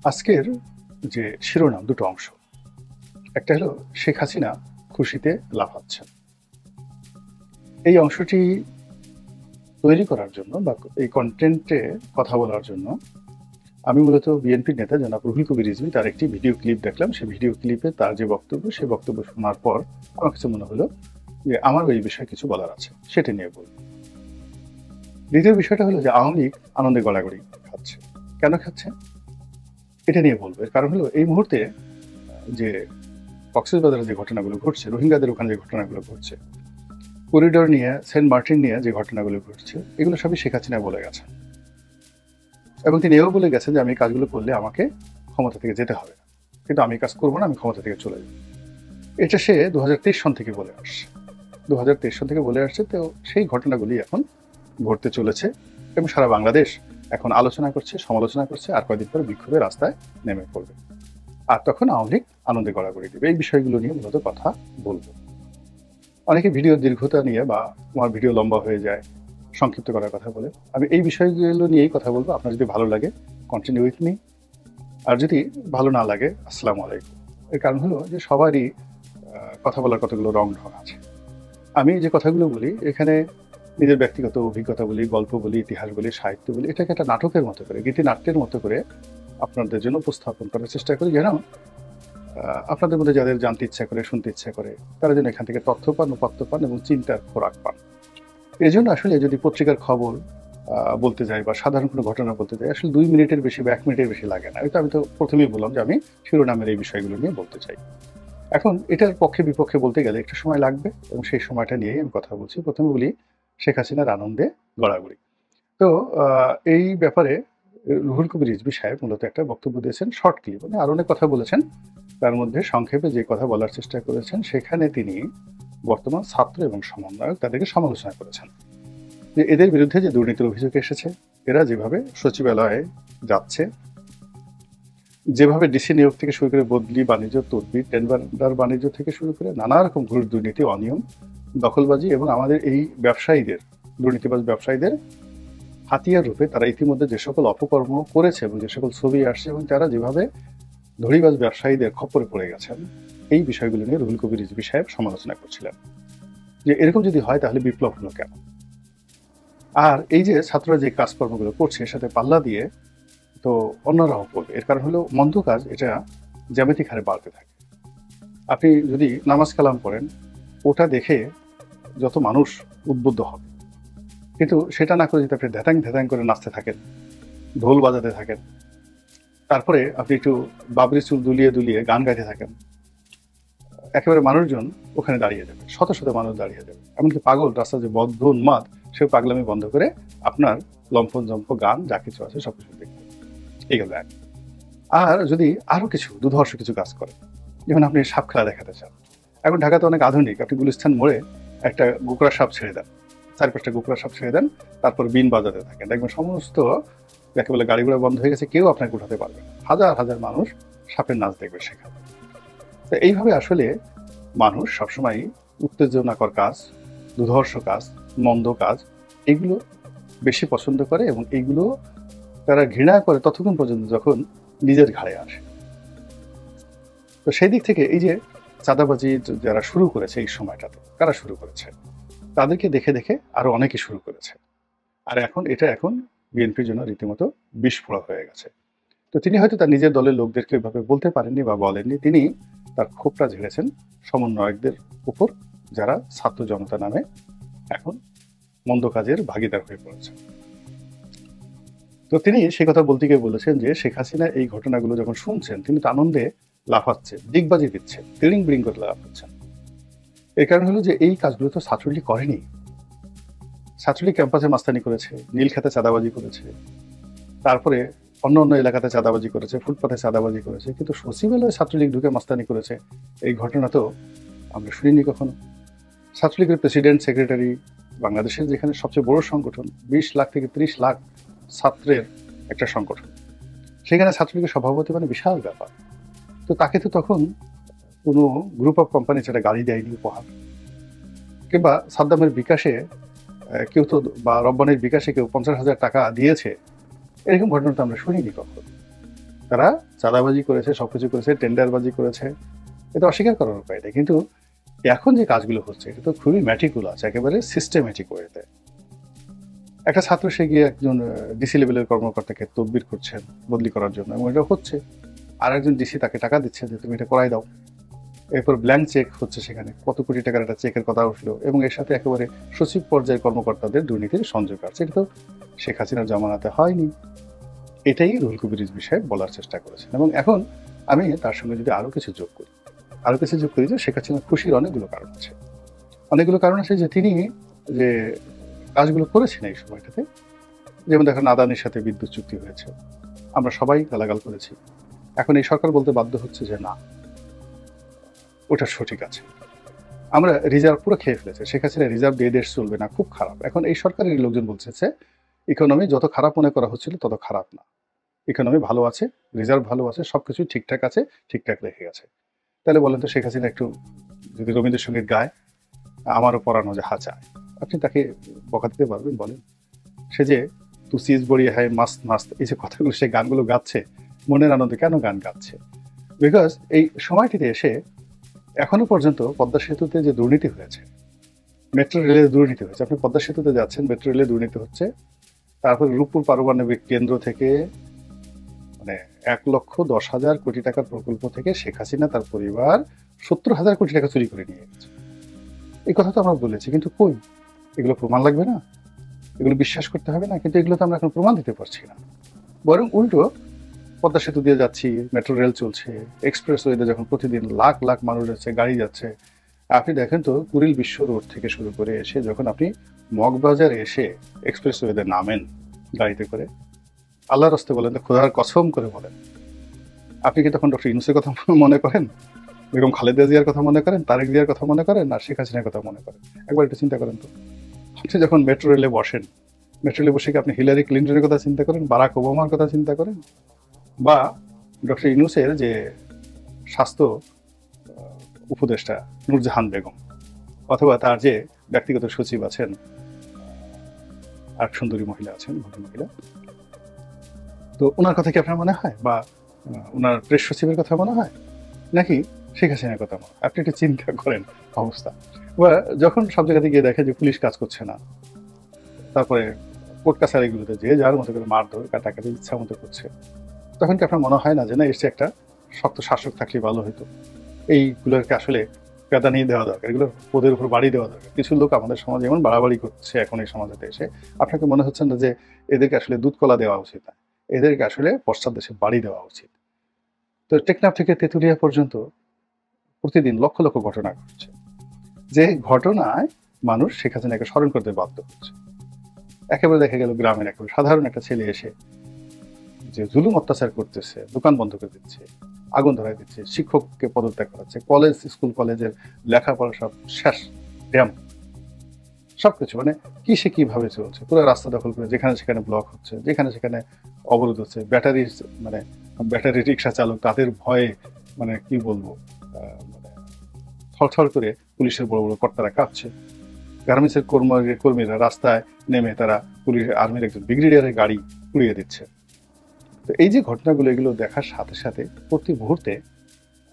আজকের যে শিরোনাম দুটো অংশ, একটা হলো শেখ হাসিনা খুশিতে লাফাচ্ছেন। এই অংশটি তৈরি করার জন্য বা এই কন্টেন্টে কথা বলার জন্য আমি মূলত বিএনপির নেতা জনাব রুহুল কবির রিজভী তার একটি ভিডিও ক্লিপ দেখলাম। সেই ভিডিও ক্লিপে তার যে বক্তব্য, সেই বক্তব্য শোনার পর আমার কাছে মনে হলো যে আমার এই বিষয়ে কিছু বলার আছে, সেটা নিয়ে বলব। দ্বিতীয় বিষয়টা হলো যে আওয়ামী লীগ আনন্দে গড়াগড়ি খাচ্ছে। কেন খাচ্ছে এটা নিয়ে বলবো। এর কারণ হলো এই মুহূর্তে যে কক্সবাজারে যে ঘটনাগুলো ঘটছে, রোহিঙ্গাদের ওখানে যে ঘটনাগুলো ঘটছে, করিডোর নিয়ে, সেন্ট মার্টিন নিয়ে যে ঘটনাগুলো ঘটছে, এগুলো সবই শেখ হাসিনা বলে গেছেন। এবং তিনি এও বলে গেছেন যে আমি এই কাজগুলো করলে আমাকে ক্ষমতা থেকে যেতে হবে না, কিন্তু আমি কাজ করবো না, আমি ক্ষমতা থেকে চলে যাব। এটা সে 2023 সন থেকে বলে আসছে। 2023 সন থেকে বলে আসছে। তো সেই ঘটনাগুলি এখন ঘটতে চলেছে এবং সারা বাংলাদেশ এখন আলোচনা করছে, সমালোচনা করছে, আর কয়েকদিন পরে বিক্ষোভের রাস্তায় নেমে পড়বে। আর তখন আওয়ামী লীগ আনন্দে গড়াগড়ি দেবে। এই বিষয়গুলো নিয়ে মূলত কথা বলবো। অনেকে ভিডিও দীর্ঘতা নিয়ে বা আমার ভিডিও লম্বা হয়ে যায়, সংক্ষিপ্ত করার কথা বলে। আমি এই বিষয়গুলো নিয়েই কথা বলবো। আপনার যদি ভালো লাগে কন্টিনিউ উইথ মি, আর যদি ভালো না লাগে আসসালামু আলাইকুম। এর কারণ হলো যে সবারই কথা বলার কতগুলো রং ঢং আছে। আমি যে কথাগুলো বলি এখানে নিজের ব্যক্তিগত অভিজ্ঞতা বলি, গল্প বলি, ইতিহাস বলি, সাহিত্য বলি, এটাকে একটা নাটকের মতো করে, গীতিনাট্যের মতো করে আপনাদের জন্য উপস্থাপন করার চেষ্টা করি, যেন আপনাদের মধ্যে যাদের জানতে ইচ্ছা করে, শুনতে ইচ্ছা করে, তারা যেন এখান থেকে তথ্য পান, উপাত্ত পান এবং চিন্তার খোরাক পান। এই জন্য আসলে যদি পত্রিকার খবর বলতে যাই বা সাধারণ কোনো ঘটনা বলতে যাই, আসলে 2 মিনিটের বেশি বা 1 মিনিটের বেশি লাগে না। আমি তো প্রথমেই বললাম যে আমি শিরোনামের এই বিষয়গুলো নিয়ে বলতে চাই। এখন এটার পক্ষে বিপক্ষে বলতে গেলে একটু সময় লাগবে এবং সেই সময়টা নিয়েই আমি কথা বলছি। প্রথমে বলি শেখ হাসিনার আনন্দে গড়াগড়ি। তো এই ব্যাপারে রুহুল কবির রিজভী সাহেব মূলত একটা বক্তব্য দিয়েছেন, শর্ট ক্লিপ। উনি আরো অনেক কথা বলেছেন, তার মধ্যে সংক্ষেপে যে কথা বলার চেষ্টা করেছেন সেখানে তিনি বর্তমান ছাত্র এবং সমন্বয়ক তাদেরকে সমালোচনা করেছেন যে এদের বিরুদ্ধে যে দুর্নীতির অভিযোগ এসেছে, এরা যেভাবে সচিবালয়ে যাচ্ছে, যেভাবে ডিসি নিয়োগ থেকে শুরু করে বদলি, বাণিজ্য, তদবির, টেন্ডার বাণিজ্য থেকে শুরু করে নানা রকম ঘুষ, দুর্নীতি, অনিয়ম, দখলবাজি এবং আমাদের এই ব্যবসায়ীদের, দুর্নীতিবাজ ব্যবসায়ীদের হাতিয়ার রূপে তারা ইতিমধ্যে যে সকল অপকর্ম করেছে এবং যে সকল ছবি আসছে এবং তারা যেভাবে ধড়িবাজ ব্যবসায়ীদের খপ্পরে পড়ে গেছেন, এই বিষয়গুলো নিয়ে রুহুল কবির রিজভী সাহেব সমালোচনা করছিলেন যে এরকম যদি হয় তাহলে বিপ্লব হলো কেন। আর এই যে ছাত্ররা যে কাজকর্মগুলো করছে এর সাথে পাল্লা দিয়ে তো অন্যরাও করবে। এর কারণ হলো মন্দ কাজ এটা জ্যামিতিক হারে বাড়তে থাকে। আপনি যদি নামাজ কালাম করেন, ওটা দেখে যত মানুষ উদ্বুদ্ধ হবে, কিন্তু সেটা না করে যদি আপনি ধ্যাতাং ধ্যাতাং করে নাচতে থাকেন, ঢোল বাজাতে থাকেন, তারপরে আপনি একটু বাবরি চুল দুলিয়ে দুলিয়ে গান গাইতে থাকেন, একেবারে মানুষজন ওখানে দাঁড়িয়ে যাবে, শত শত মানুষ দাঁড়িয়ে যাবে। এমনকি পাগল রাস্তা যে বদ্ধ উন্মাদ, সে পাগলামি বন্ধ করে আপনার লম্ফন জম্প গান যা কিছু আছে সবকিছু দেখবে। এই গেল এক। আর যদি আরো কিছু দুধর্ষ কিছু কাজ করে, যেমন আপনি সাপ খেলা দেখাতে চান, এখন ঢাকাতে অনেক আধুনিক, আপনি গুলিস্তান মোড়ে একটা গোকরা সাপ ছেড়ে দেন, 4-5টা গোকরা সাপ ছেড়ে দেন, তারপর বিন বাজাতে থাকেন, দেখবেন সমস্ত যাকে বলে গাড়ি ঘোড়া বন্ধ হয়ে গেছে, কেউ আপনাকে উঠাতে পারবে না, হাজার হাজার মানুষ সাপের নাচ দেখবে সেখানে। তো এইভাবে আসলে মানুষ সবসময় উত্তেজনাকর কাজ, দুধর্ষ কাজ, মন্দ কাজ, এগুলো বেশি পছন্দ করে এবং এইগুলো তারা ঘৃণা করে ততক্ষণ পর্যন্ত যখন নিজের ঘাড়ে আসে। তো সেই দিক থেকে এই যে চাঁদাবাজি যারা শুরু করেছে এই সময়টাতে, কারা শুরু করেছে, তাদেরকে দেখে দেখে আরো অনেকে শুরু করেছে। আর এখন বিএনপির জন্য রীতিমতো বিস্ফোরক হয়ে গেছে। তো তিনি হয়তো তার নিজের দলের লোকদেরকে এভাবে বলতে পারেননি বা বলেননি, তিনি তার ক্ষোভটা ঝেড়েছেন সমন্বয়কদের উপর, যারা ছাত্র জনতা নামে এখন মন্দ কাজের ভাগিদার হয়ে পড়েছে। তো তিনি সে কথা বলতে গিয়ে বলেছেন যে শেখ হাসিনা এই ঘটনাগুলো যখন শুনছেন তিনি তো আনন্দে লাফাচ্ছে, ডিগবাজি দিচ্ছে, তিড়িং বিড়িং করে লাফাচ্ছেন। এর কারণ হলো যে এই কাজগুলো তো ছাত্রলীগ করেনি। ছাত্রলীগ ক্যাম্পাসে মাস্তানি করেছে, নীলখাতে চাঁদাবাজি করেছে, তারপরে অন্য অন্য এলাকাতে চাঁদাবাজি করেছে, ফুটপাথে চাঁদাবাজি করেছে, কিন্তু সচিবালয়ে ছাত্রলীগ ঢুকে মাস্তানি করেছে এই ঘটনা তো আমরা শুনিনি কখনো। ছাত্রলীগের প্রেসিডেন্ট, সেক্রেটারি, বাংলাদেশের যেখানে সবচেয়ে বড় সংগঠন, 20 লাখ থেকে 30 লাখ ছাত্রের একটা সংগঠন, সেখানে ছাত্রলীগের সভাপতি মানে বিশাল ব্যাপার। তো তাকে তো তখন কোনো গ্রুপ অফ কোম্পানি সেটা গাড়ি দেয়নি উপহার, কিংবা সাদ্দামের বিকাশে কেউ তো বা রব্বানির বিকাশে কেউ 50,000 টাকা দিয়েছে, এরকম ঘটনা তো আমরা শুনিনি কখনো। তারা চাঁদাবাজি করেছে, সবকিছু করেছে, টেন্ডারবাজি করেছে, এটা অস্বীকার করার উপায় নেই। কিন্তু এখন যে কাজগুলো হচ্ছে এটা তো খুবই ম্যাটিকুলাস, একেবারে সিস্টেমেটিক ওয়েতে। একটা ছাত্র সে গিয়ে একজন ডিসি লেভেলের কর্মকর্তাকে তদবির করছেন বদলি করার জন্য, এবং এটা হচ্ছে। আর একজন ডিসি তাকে টাকা দিচ্ছে যে তুমি এটা করাই দাও। এরপর ব্ল্যাঙ্ক চেক হচ্ছে, সেখানে কত কোটি টাকার একটা চেকের কথা উঠলো, এবং এর সাথে একেবারে সচিব পর্যায়ের কর্মকর্তাদের দুর্নীতির সংযোগ আছে। এটা তো শেখ হাসিনার জামানাতে হয়নি। এটাই রুহুল কবির রিজভী সাহেব বলার চেষ্টা করেছেন। এবং এখন আমি তার সঙ্গে যদি আরো কিছু যোগ করি যে শেখ হাসিনার খুশির অনেকগুলো কারণ আছে। যে তিনি যে কাজগুলো করেছেন এই সময়টাতে, যেমন দেখেন আদানির সাথে বিদ্যুৎ চুক্তি হয়েছে, আমরা সবাই গালাগাল করেছি। এখন এই সরকার বলতে বাধ্য হচ্ছে যে না, ওটা সঠিক আছে, আমরা রিজার্ভ পুরো খেয়ে ফেলেছে, শেখ হাসিনা রিজার্ভ দিয়ে দেশ চলবে না, খুব খারাপ। এখন এই সরকারের লোকজন বলছে ইকোনমি যত খারাপ মনে করা হচ্ছিল তত খারাপ না, ইকোনমি ভালো আছে, রিজার্ভ ভালো আছে, সবকিছু ঠিকঠাক আছে, ঠিকঠাক রেখে গেছে। তাহলে বলেন তো শেখ হাসিনা একটু যদি রবীন্দ্রসঙ্গীত গায়, আমারও পরানো যাহা চায়, আপনি তাকে বকা দিতে পারবেন? বলেন। সে যে তু সিজ বড়িয়ে হায় মাস্ত মাস্ত, এই যে কথাগুলো, সে গানগুলো গাচ্ছে মনের আনন্দে। কেন গান গাচ্ছে? বিকজ এই সময়টিতে এসে এখনো পর্যন্ত পদ্মা সেতুতে যে দুর্নীতি হয়েছে, মেট্রো রেলের দুর্নীতি হয়েছে, আপনি পদ্মা সেতুতে যাচ্ছেন, মেট্রো রেলে দুর্নীতি হচ্ছে, তারপর রূপপুর পারমাণবিক কেন্দ্র থেকে মানে 1,10,000 কোটি টাকার প্রকল্প থেকে শেখ হাসিনা তার পরিবার 70,000 কোটি টাকা চুরি করে নিয়ে গেছে। এই কথা তো আমরা বলেছি, কিন্তু কই? এগুলো প্রমাণ লাগবে না? এগুলো বিশ্বাস করতে হবে না? কিন্তু এগুলো তো আমরা এখন প্রমাণ দিতে পারছি না। বরং উল্টো পদ্মা সেতু দিয়ে যাচ্ছি, মেট্রো রেল চলছে, এক্সপ্রেসওয়েতে যখন প্রতিদিন লাখ লাখ মানুষ যাচ্ছে, গাড়ি যাচ্ছে। আপনি দেখেন তো কুড়িল বিশ্ব রোড থেকে শুরু করে এসে যখন আপনি মগবাজারে এসে এক্সপ্রেসওয়েতে নামেন গাড়িতে করে, আল্লাহর রাস্তে বলেন তো, খোদার কসম করে বলেন, আপনি কি তখন ডক্টর ইউনূসের কথা মনে করেন, বেগম খালেদা জিয়ার কথা মনে করেন, তারেক জিয়ার কথা মনে করেন, না শেখ হাসিনার কথা মনে করেন? একবার একটু চিন্তা করেন তো। আপনি যখন মেট্রো রেলে বসেন, মেট্রো রেলে বসে কি আপনি হিলারি ক্লিন্টনের কথা চিন্তা করেন, বারাক ওবামার কথা চিন্তা করেন, বা ডক্টর ইউনূসের যে স্বাস্থ্য উপদেষ্টা নূরজাহান বেগম, অথবা তার যে ব্যক্তিগত সচিব আছেন, এক সুন্দরী মহিলা আছেন, ভদ্রমহিলা, তো ওনার কথা কি আপনার মনে হয়, বা ওনার প্রেস সচিবের কথা মনে হয়, নাকি শেখ হাসিনার কথা মনে হয়? আপনি একটু চিন্তা করেন অবস্থা। বা যখন সব জায়গাতে গিয়ে দেখে যে পুলিশ কাজ করছে না, তারপরে কোর্ট কাছারিগুলোতে যে যার মতো করে মারধর কাটাকাটি ইচ্ছা মতো করছে, তখন কি আপনার মনে হয় না যে না, এসে একটা শক্ত শাসক থাকলে ভালো হতো, এইগুলোকে আসলে প্রাধান্য দেওয়া দরকার, এগুলো পদের উপর বাড়ি দেওয়া দরকার? কিছু লোক আমাদের সমাজে এমন বাড়াবাড়ি করছে এখন এই সমাজেতে এসে, আপনাকে মনে হচ্ছে না যে এদেরকে আসলে দুধ কলা দেওয়া উচিত না, এদেরকে আসলে পশ্চাৎ দেশে বাড়ি দেওয়া উচিত? তো টেকনাফ থেকে তেঁতুলিয়া পর্যন্ত প্রতিদিন লক্ষ লক্ষ ঘটনা ঘটছে, যে ঘটনায় মানুষ শেখ হাসিনাকে স্মরণ করতে বাধ্য হচ্ছে। একেবারে দেখা গেল গ্রামের একেবারে সাধারণ একটা ছেলে এসে যে জুলুম অত্যাচার করতেছে, দোকান বন্ধ করে দিচ্ছে, আগুন ধরাই দিচ্ছে, শিক্ষককে পদত্যাগ করাচ্ছে, স্কুল কলেজের লেখাপড়া সব শেষ, ড্যাম, সবকিছু মানে কি সে কিভাবে চলছে, পুরো রাস্তা দখল করে যেখানে সেখানে ব্লক হচ্ছে, যেখানে সেখানে অবরোধ হচ্ছে, ব্যাটারি রিক্সা চালক তাদের ভয়ে মানে কি বলবো, মানে ছড়ছড় করে পুলিশের বড় বড় কর্তারা কাঁপছে, গার্মেন্টসের কর্মীরা রাস্তায় নেমে তারা পুলিশ আর্মির একজন ব্রিগেডিয়ারের গাড়ি পুড়িয়ে দিচ্ছে। তো এই যে ঘটনাগুলো, এগুলো দেখার সাথে সাথে প্রতি মুহূর্তে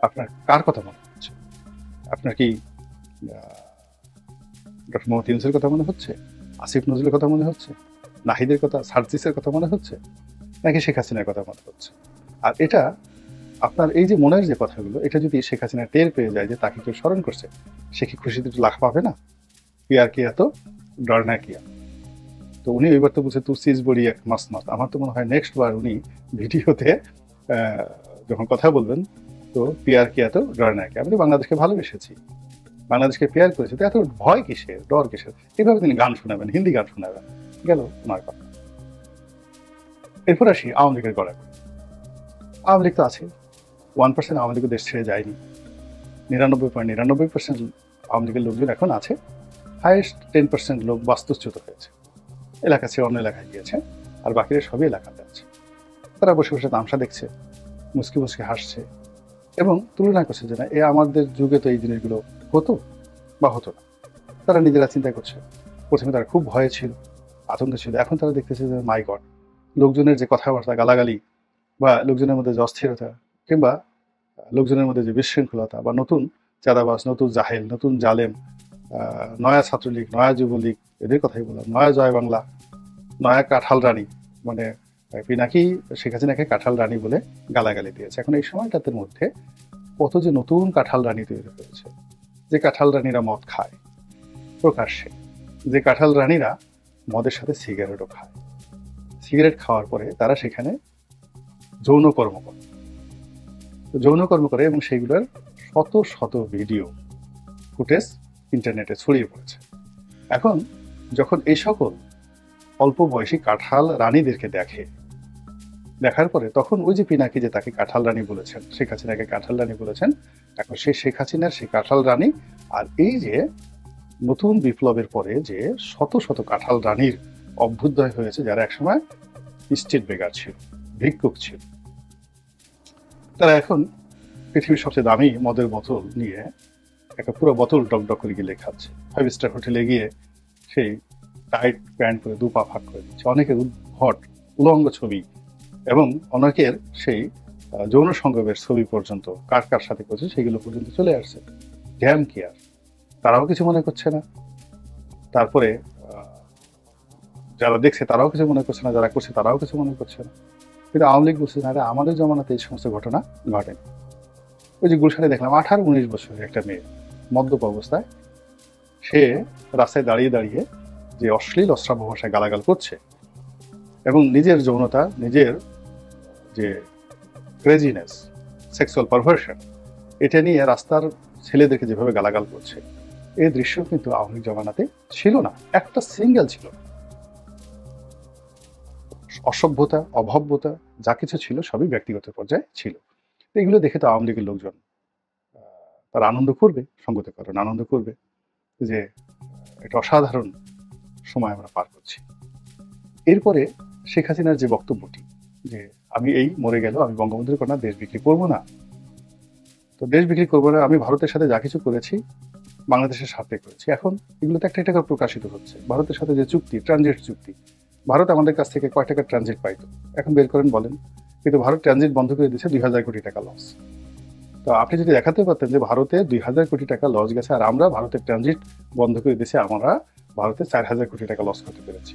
আপনার কার কথা মনে হচ্ছে? আপনার কি ডক্টর মোহাম্মদ ইউনূসের কথা মনে হচ্ছে, আসিফ নজরুলের কথা মনে হচ্ছে, নাহিদের কথা, সার্জিসের কথা মনে হচ্ছে, নাকি শেখ হাসিনার কথা মনে হচ্ছে? আর এটা আপনার এই যে মনের যে কথাগুলো, এটা যদি শেখ হাসিনা টের পেয়ে যায় যে তাকে কেউ স্মরণ করছে, সে কি খুশিতে লাখ পাবে না? পিয়ার কিয়া তো ডর না কিয়া। তো উনি এবার তো বলছে তু সিজ বড়ি এক মাসমাত। আমার তো মনে হয় নেক্সট বার উনি ভিডিওতে যখন কথা বলবেন, তো পিয়ার কিয়া তো ডর না কিয়া, আমি বাংলাদেশকে ভালোবেসেছি, বাংলাদেশকে পেয়ার করেছে, তো এত ভয় কিসের, ডর কিসের? এইভাবে তিনি গান শোনাবেন, হিন্দি গান শোনাবেন, গেল ওনার কথা। এরপর আসি আওয়ামী লীগের গড়াগড়ি। আওয়ামী লীগ তো আছে, 1% আওয়ামী লীগ দেশ ছেড়ে যায়নি, 99.99% আওয়ামী লীগের লোকজন এখন আছে, হাইয়েস্ট 10% লোক বাস্তুচ্যুত হয়েছে, এলাকা ছেড়ে অন্য এলাকায় গিয়েছে, আর বাকিরা সবই এলাকাতে আছে। তারা বসে বসে তামসা দেখছে, মুসকি মুসকি হাসছে, এবং তুলনা করছে যে না, আমাদের যুগে তো এই জিনিসগুলো হতো বা হতো না। তারা নিজেরা চিন্তা করছে, প্রথমে তারা খুব ভয়ে ছিল, আতঙ্কে ছিল, এখন তারা দেখতেছে যে মাই গড, লোকজনের যে কথাবার্তা, গালাগালি, বা লোকজনের মধ্যে যে অস্থিরতা, কিংবা লোকজনের মধ্যে যে বিশৃঙ্খলতা, বা নতুন চাঁদাবাজ, নতুন জাহেল, নতুন জালেম, নয়া ছাত্রলীগ, নয়া যুবলীগ, এদের কথাই বললাম, নয়া জয় বাংলা, নয়া কাঁঠাল রানী, মানে পিনাকি শেখ হাসিনাকে কাঁঠাল রানী বলে গালাগালি দিয়েছে। এখন এই সময়টাতে মধ্যে কত যে নতুন কাঁঠাল রানী তৈরি হয়েছে, যে কাঁঠাল রানীরা মদ খায় প্রকাশ্যে, যে কাঁঠাল রানীরা মদের সাথে সিগারেটও খায়, সিগারেট খাওয়ার পরে তারা সেখানে যৌন কর্ম করে, যৌন কর্ম করে, এবং সেগুলোর শত শত ভিডিও ফুটেজ ইন্টারনেটে ছড়িয়ে পড়েছে। এখন যখন এই সকল অল্প বয়সী কাঁঠাল রানীদেরকে দেখার পরে তখন ওই যে পিনাকি যে তাকে কাঁঠাল রানী বলেছেন, শেখ হাসিনাকে কাঁঠাল রানী বলেছেন, এখন সেই শেখ হাসিনার সেই কাঁঠাল রানী আর এই যে নতুন বিপ্লবের পরে যে শত শত কাঁঠাল রানীর অভ্যুদয় হয়েছে, যারা একসময় স্ট্রিট বেগার ছিল, ভিক্ষুক ছিল, তারা এখন পৃথিবীর সবচেয়ে দামি মদের বোতল নিয়ে একটা পুরো বোতল ডকডক করে গিয়ে খাচ্ছে। 5 স্টার হোটেলে গিয়ে সেই টাইট প্যান্ট করে 2 পা ফাঁক করে দিচ্ছে, অনেকের উদ্ভট উলঙ্গ ছবি, এবং অনেকের সেই যৌন সংযোগের ছবি পর্যন্ত কার কার সাথে করছে সেগুলো পর্যন্ত চলে আসছে। ড্যাম কেয়ার, তারাও কিছু মনে করছে না। তারপরে যারা দেখছে তারাও কিছু মনে করছে না, যারা করছে তারাও কিছু মনে করছে না। কিন্তু আওয়ামী লীগ বলছে না, আমাদের জমানাতে এই সমস্ত ঘটনা ঘটেনি। ওই যে গুলশানে দেখলাম 18-19 বছরের একটা মেয়ে মদ্যপ অবস্থায়, সে রাস্তায় দাঁড়িয়ে দাঁড়িয়ে যে অশ্লীল অশ্রাব্য ভাষায় গালাগাল করছে, এবং নিজের যৌনতা, নিজের যে ক্রেজিনেস, সেক্সুয়াল পারভার্সন, এটা নিয়ে রাস্তার ছেলেদেরকে যেভাবে গালাগাল করছে, এই দৃশ্য কিন্তু আওয়ামী লীগ জমানাতে ছিল না, একটা সিঙ্গেল ছিল না। অসভ্যতা, অভব্যতা যা কিছু ছিল সবই ব্যক্তিগত পর্যায়ে ছিল। এগুলো দেখে তো আওয়ামী লীগের লোকজন তারা আনন্দ করবে, সঙ্গত কারণ আনন্দ করবে যে একটা অসাধারণ সময় আমরা পার করছি। এরপরে শেখ হাসিনার যে বক্তব্যটি, যে আমি এই মরে গেল আমি বঙ্গবন্ধুর কন্যা, দেশ বিক্রি করবো না, তো দেশ বিক্রি করবো না, আমি ভারতের সাথে যা কিছু করেছি বাংলাদেশের স্বার্থে করেছি। এখন এগুলো তো একটা একটা করে প্রকাশিত হচ্ছে। ভারতের সাথে যে চুক্তি, ট্রানজিট চুক্তি, ভারত আমাদের কাছ থেকে কয় টাকা ট্রানজিট পাইতো এখন বের করেন বলেন। কিন্তু ভারত ট্রানজিট বন্ধ করে দিয়েছে 2000 কোটি টাকা লস। তো আপনি যদি দেখাতে পারতেন যে ভারতে 2000 কোটি টাকা লস গেছে, আর আমরা ভারতের ট্রানজিট বন্ধ করে দিয়েছি, আমরা ভারতে 4000 কোটি টাকা লস করতে পেরেছি,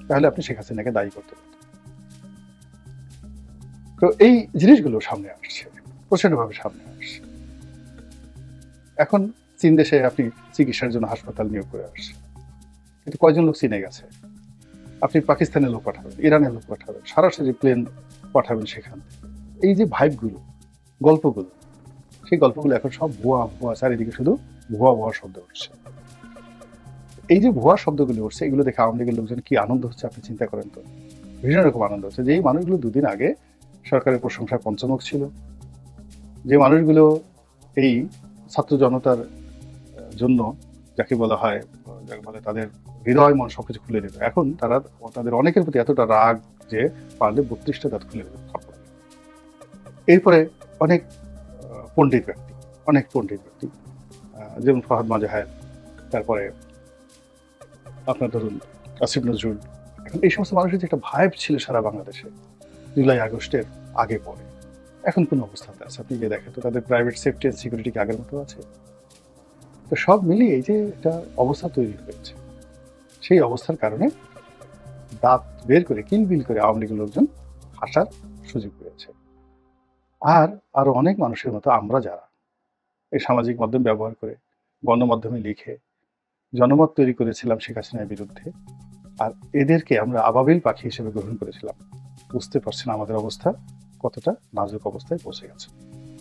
তাহলে আপনি শেখ হাসিনাকে দায়ী করতে পারতেন। তো এই জিনিসগুলো সামনে আসছে, প্রচন্ডভাবে সামনে আসছে। এখন চীন দেশে আপনি চিকিৎসার জন্য হাসপাতাল নিয়োগ করে আসছে, কিন্তু কয়জন লোক চীনে গেছে? আপনি পাকিস্তানের লোক পাঠাবেন, ইরানের লোক পাঠাবেন, সরাসরি প্লেন পাঠাবেন সেখান থেকে। এই যে ভাইবগুলো, গল্পগুলো, সেই গল্পগুলো এখন সব ভুয়া ভুয়া, চারিদিকে শুধু ভুয়া ভুয়া শব্দ উঠছে। এই যে ভুয়া শব্দগুলো উঠছে, এগুলো দেখে আওয়ামী লীগের লোকজন কি আনন্দ হচ্ছে আপনি চিন্তা করেন তো। ভীষণ রকম আনন্দ হচ্ছে যে এই মানুষগুলো দুদিন আগে সরকারের প্রশংসায় পঞ্চমুখ ছিল, যে মানুষগুলো এই ছাত্র জনতার জন্য যাকে বলা হয়, যাকে বলে তাদের হৃদয় মন সবকিছু খুলে দিত, এখন তারা তাদের অনেকের প্রতি এতটা রাগ যে পারলে 32টা দাঁত খুলে দিত। এরপরে অনেক পণ্ডিত ব্যক্তি, অনেক পণ্ডিত ব্যক্তি, যেমন ফাহাদ মাজহার, তারপরে আপনার ধরুন আসিফ নজরুল, এখন এই সমস্ত মানুষের যে একটা ভাইব ছিল সারা বাংলাদেশে জুলাই আগস্টের আগে পরে, এখন কোন অবস্থাতে আছে আপনি গিয়ে দেখেন তো, তাদের প্রাইভেট সেফটি অ্যান্ড সিকিউরিটি কি আগের মতো আছে? তো সব মিলিয়ে এই যে একটা অবস্থা তৈরি হয়েছে, সেই অবস্থার কারণে দাঁত বের করে কিলবিল করে আওয়ামী লীগের লোকজন হাসার সুযোগ পেয়েছে। আর আরো অনেক মানুষের মতো আমরা যারা এই সামাজিক মাধ্যম ব্যবহার করে, গণমাধ্যমে লিখে জনমত তৈরি করেছিলাম শেখ হাসিনার বিরুদ্ধে, আর এদেরকে আমরা আবাবিল পাখি হিসেবে গ্রহণ করেছিলাম, বুঝতে পারছেন আমাদের অবস্থা কতটা নাজুক অবস্থায় পৌঁছে গেছে।